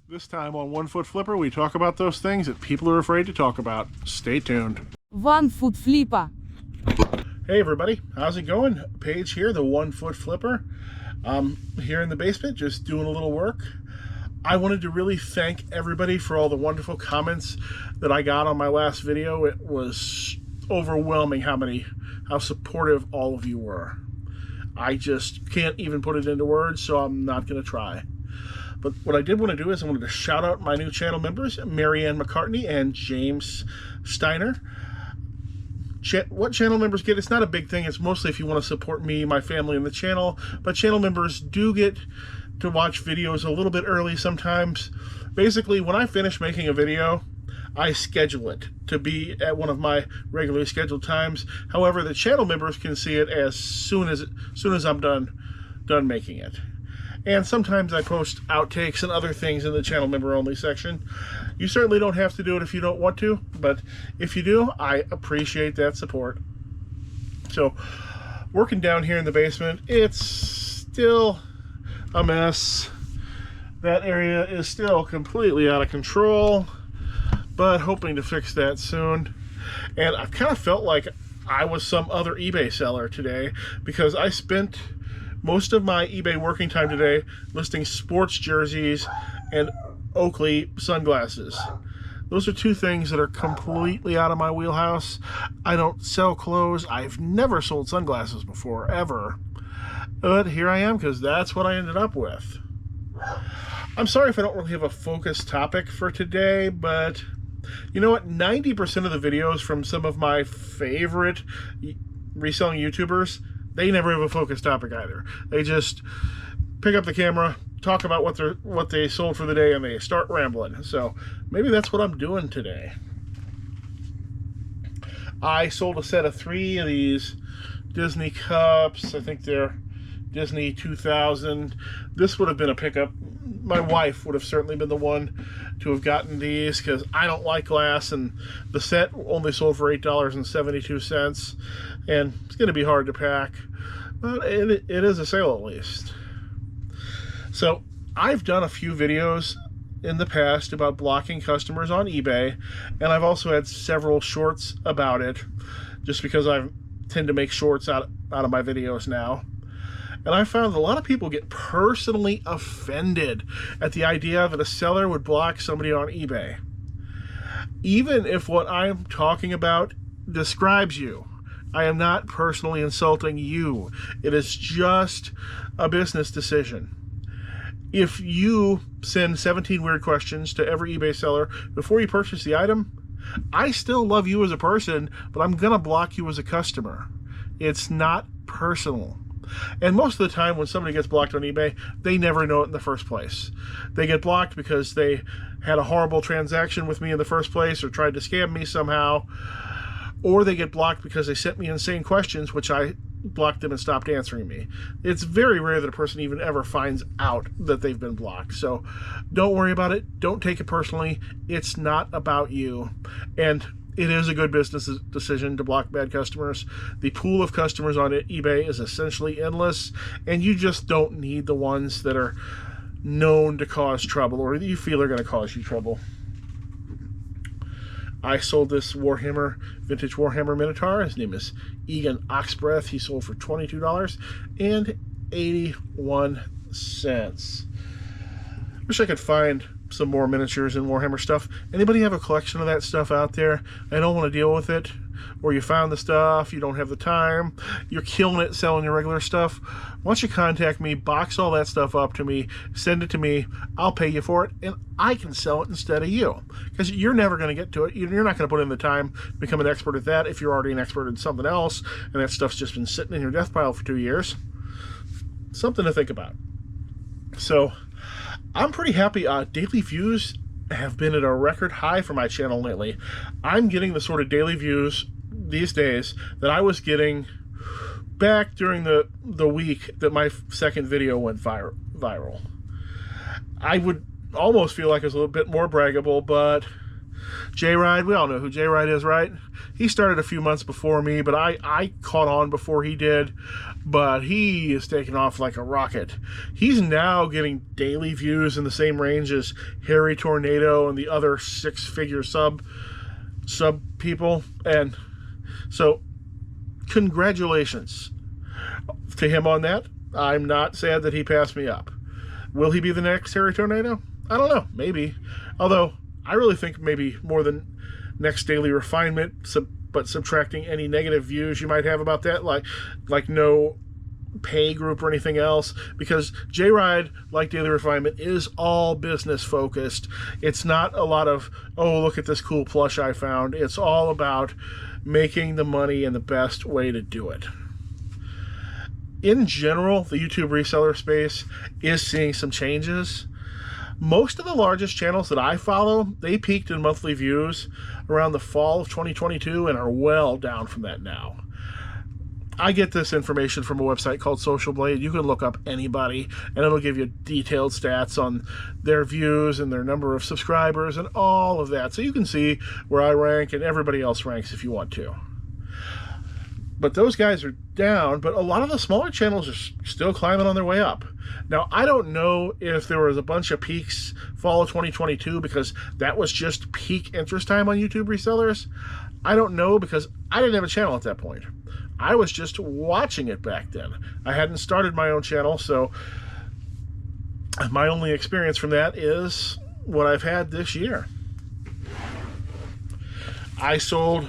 This time on One Foot Flipper, we talk about those things that people are afraid to talk about. Stay tuned. One Foot Flipper. Hey everybody, how's it going? Paige here, the One Foot Flipper. Here in the basement, just doing a little work. I wanted to really thank everybody for all the wonderful comments that I got on my last video. It was overwhelming how supportive all of you were. I just can't even put it into words, so I'm not going to try. But what I did want to do is I wanted to shout out my new channel members, Marianne McCartney and James Steiner. What channel members get, it's not a big thing. It's mostly if you want to support me, my family, and the channel. But channel members do get to watch videos a little bit early sometimes. Basically, when I finish making a video, I schedule it to be at one of my regularly scheduled times. However, the channel members can see it as soon as I'm done making it. And sometimes I post outtakes and other things in the channel member only section. You certainly don't have to do it if you don't want to, but if you do, I appreciate that support. So, working down here in the basement, it's still a mess. That area is still completely out of control, but hoping to fix that soon. And I've kind of felt like I was some other eBay seller today because I spent most of my eBay working time today listing sports jerseys and Oakley sunglasses. Those are two things that are completely out of my wheelhouse. I don't sell clothes. I've never sold sunglasses before, ever. But here I am because that's what I ended up with. I'm sorry if I don't really have a focused topic for today, but you know what? 90% of the videos from some of my favorite reselling YouTubers, they never have a focused topic either. They just pick up the camera, talk about what they sold for the day, and they start rambling. So maybe that's what I'm doing today. I sold a set of 3 of these Disney cups. I think they're Disney 2000. This would have been a pickup. My wife would have certainly been the one to have gotten these because I don't like glass, and the set only sold for $8.72, and it's going to be hard to pack, but it is a sale at least. So I've done a few videos in the past about blocking customers on eBay, and I've also had several shorts about it just because I tend to make shorts out of my videos now. And I found that a lot of people get personally offended at the idea that a seller would block somebody on eBay. Even if what I'm talking about describes you, I am not personally insulting you. It is just a business decision. If you send 17 weird questions to every eBay seller before you purchase the item, I still love you as a person, but I'm going to block you as a customer. It's not personal. And most of the time when somebody gets blocked on eBay, they never know it in the first place. They get blocked because they had a horrible transaction with me in the first place or tried to scam me somehow, or they get blocked because they sent me insane questions, which I blocked them and stopped answering me. It's very rare that a person even ever finds out that they've been blocked. So don't worry about it. Don't take it personally. It's not about you. And it is a good business decision to block bad customers. The pool of customers on eBay is essentially endless, and you just don't need the ones that are known to cause trouble or that you feel are going to cause you trouble. I sold this vintage Warhammer Minotaur. His name is Egan Oxbreath. He sold for $22.81. Wish I could find some more miniatures and Warhammer stuff. Anybody have a collection of that stuff out there? I don't want to deal with it. Or you found the stuff, you don't have the time, you're killing it selling your regular stuff. Why don't you contact me, box all that stuff up to me, send it to me, I'll pay you for it, and I can sell it instead of you. Because you're never going to get to it. You're not going to put in the time to become an expert at that if you're already an expert in something else, and that stuff's just been sitting in your death pile for 2 years. Something to think about. So I'm pretty happy. Daily views have been at a record high for my channel lately. I'm getting the sort of daily views these days that I was getting back during the week that my second video went viral. I would almost feel like it was a little bit more braggable, but J-Ride, we all know who J-Ride is, right? He started a few months before me, but I caught on before he did. But he is taking off like a rocket. He's now getting daily views in the same range as Harry Tornado and the other six-figure sub people. And so, congratulations to him on that. I'm not sad that he passed me up. Will he be the next Harry Tornado? I don't know. Maybe. Although, I really think maybe more than next Daily Refinement, but subtracting any negative views you might have about that, like no pay group or anything else, because J-Ride, like Daily Refinement, is all business focused. It's not a lot of, oh, look at this cool plush I found. It's all about making the money in the best way to do it. In general, the YouTube reseller space is seeing some changes. Most of the largest channels that I follow, they peaked in monthly views around the fall of 2022 and are well down from that now. I get this information from a website called Social Blade. You can look up anybody and it'll give you detailed stats on their views and their number of subscribers and all of that. So you can see where I rank and everybody else ranks if you want to. But those guys are down, but a lot of the smaller channels are still climbing on their way up. Now, I don't know if there was a bunch of peaks fall of 2022 because that was just peak interest time on YouTube resellers. I don't know because I didn't have a channel at that point. I was just watching it back then. I hadn't started my own channel, so my only experience from that is what I've had this year. I sold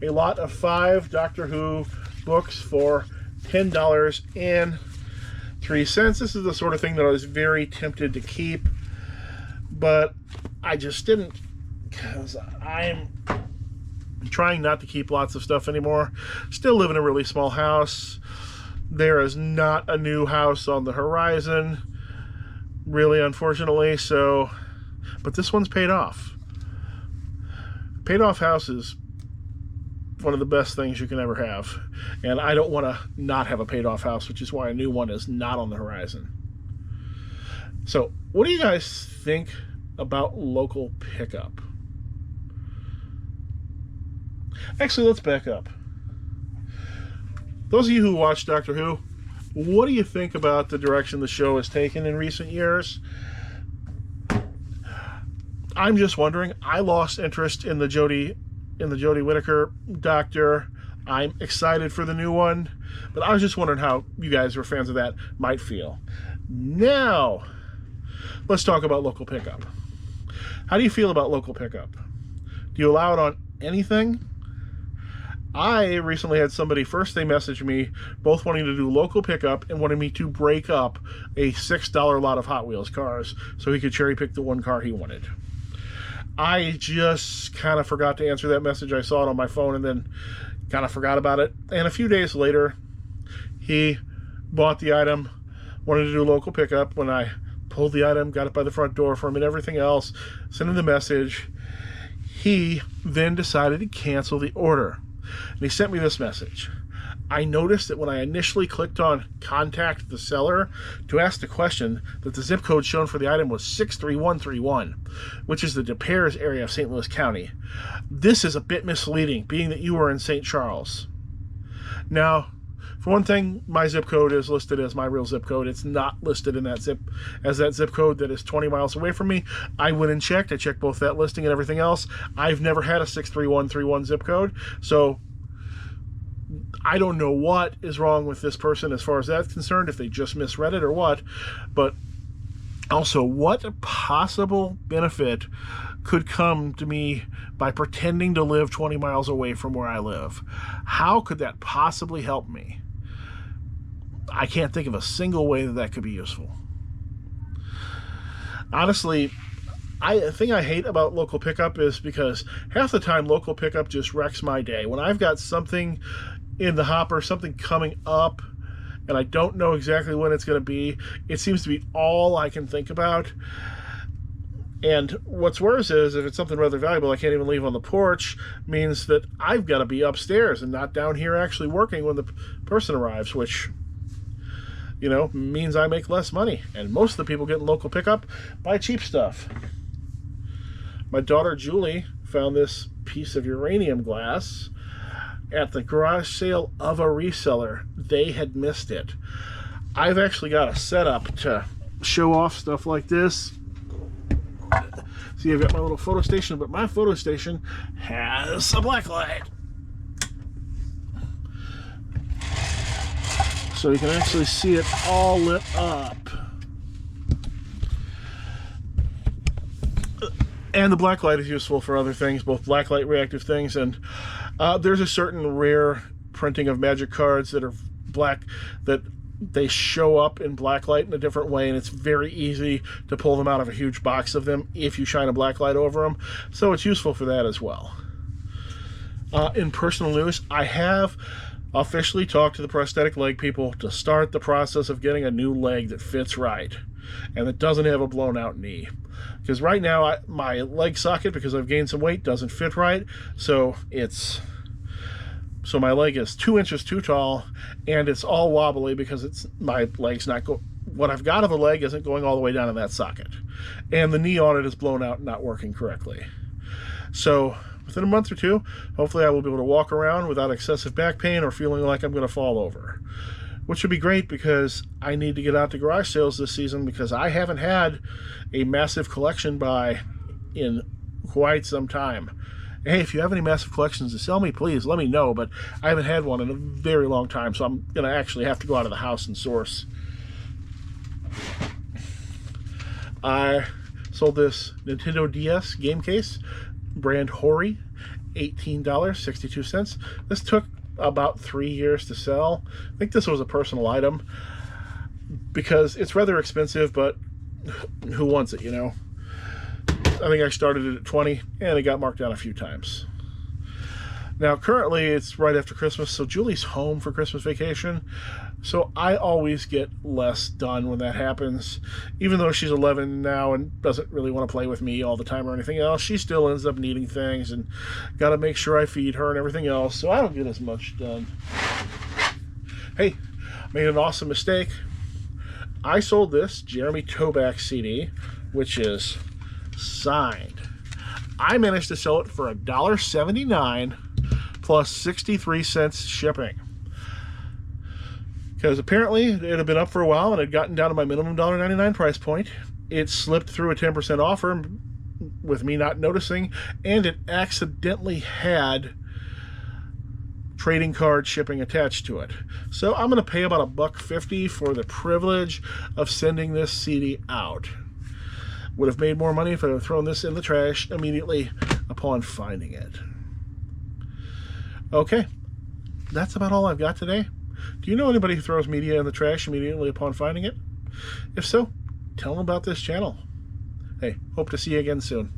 a lot of 5 Doctor Who books for $10.03. This is the sort of thing that I was very tempted to keep, but I just didn't, because I'm trying not to keep lots of stuff anymore. Still live in a really small house. There is not a new house on the horizon, really, unfortunately, so, but this one's paid off. Paid off house is one of the best things you can ever have, and I don't want to not have a paid off house, which is why a new one is not on the horizon. So what do you guys think about local pickup? Actually, let's back up. Those of you who watch Doctor Who, what do you think about the direction the show has taken in recent years? I'm just wondering. I lost interest in the Jodie Whittaker Doctor. I'm excited for the new one, but I was just wondering how you guys who are fans of that might feel. Now, let's talk about local pickup. How do you feel about local pickup? Do you allow it on anything? I recently had somebody, first they messaged me, both wanting to do local pickup and wanting me to break up a $6 lot of Hot Wheels cars so he could cherry pick the one car he wanted. I just kind of forgot to answer that message. I saw it on my phone and then kind of forgot about it. And a few days later, he bought the item, wanted to do local pickup. When I pulled the item, got it by the front door for him and everything else, sent him the message, he then decided to cancel the order. And he sent me this message. I noticed that when I initially clicked on contact the seller to ask the question, that the zip code shown for the item was 63131, which is the Des Peres area of St. Louis County. This is a bit misleading, being that you are in St. Charles. Now, for one thing, my zip code is listed as my real zip code. It's not listed in that zip code that is 20 miles away from me. I went and checked. I checked both that listing and everything else. I've never had a 63131 zip code, so I don't know what is wrong with this person as far as that's concerned, if they just misread it or what, but also what possible benefit could come to me by pretending to live 20 miles away from where I live? How could that possibly help me? I can't think of a single way that could be useful. Honestly, the thing I hate about local pickup is because half the time local pickup just wrecks my day. When I've got something in the hopper, something coming up, and I don't know exactly when it's going to be, it seems to be all I can think about. And what's worse is, if it's something rather valuable I can't even leave on the porch, means that I've got to be upstairs and not down here actually working when the person arrives, which, you know, means I make less money. And most of the people getting local pickup buy cheap stuff. My daughter Julie found this piece of uranium glass at the garage sale of a reseller. They had missed it. I've actually got a setup to show off stuff like this. See, I've got my little photo station, but my photo station has a black light. So you can actually see it all lit up. And the black light is useful for other things, both black light reactive things, and there's a certain rare printing of magic cards that are black, that they show up in black light in a different way, and it's very easy to pull them out of a huge box of them if you shine a black light over them. So it's useful for that as well. In personal news, I have officially talked to the prosthetic leg people to start the process of getting a new leg that fits right and that doesn't have a blown out knee. Because right now my leg socket, because I've gained some weight, doesn't fit right. So my leg is 2 inches too tall, and it's all wobbly because my leg's not what I've got of the leg isn't going all the way down in that socket, and the knee on it is blown out and not working correctly. So within a month or two, hopefully I will be able to walk around without excessive back pain or feeling like I'm going to fall over, which would be great because I need to get out to garage sales this season because I haven't had a massive collection buy in quite some time. Hey, if you have any massive collections to sell me, please let me know, but I haven't had one in a very long time, so I'm going to actually have to go out of the house and source. I sold this Nintendo DS game case, brand Hori, $18.62. This took about 3 years to sell. I think this was a personal item because it's rather expensive, but who wants it, you know? I think I started it at 20 and it got marked down a few times. Now currently it's right after Christmas, so Julie's home for Christmas vacation, so I always get less done when that happens. Even though she's 11 now and doesn't really want to play with me all the time or anything else, she still ends up needing things and got to make sure I feed her and everything else, so I don't get as much done. Hey, made an awesome mistake. I sold this Jeremy Toback CD, which is signed. I managed to sell it for $1.79 plus 63 cents shipping, because apparently it had been up for a while and had gotten down to my minimum $1.99 price point. It slipped through a 10% offer with me not noticing, and it accidentally had trading card shipping attached to it. So I'm going to pay about $1.50 for the privilege of sending this CD out. Would have made more money if I had thrown this in the trash immediately upon finding it. Okay, that's about all I've got today. Do you know anybody who throws media in the trash immediately upon finding it? If so, tell them about this channel. Hey, hope to see you again soon.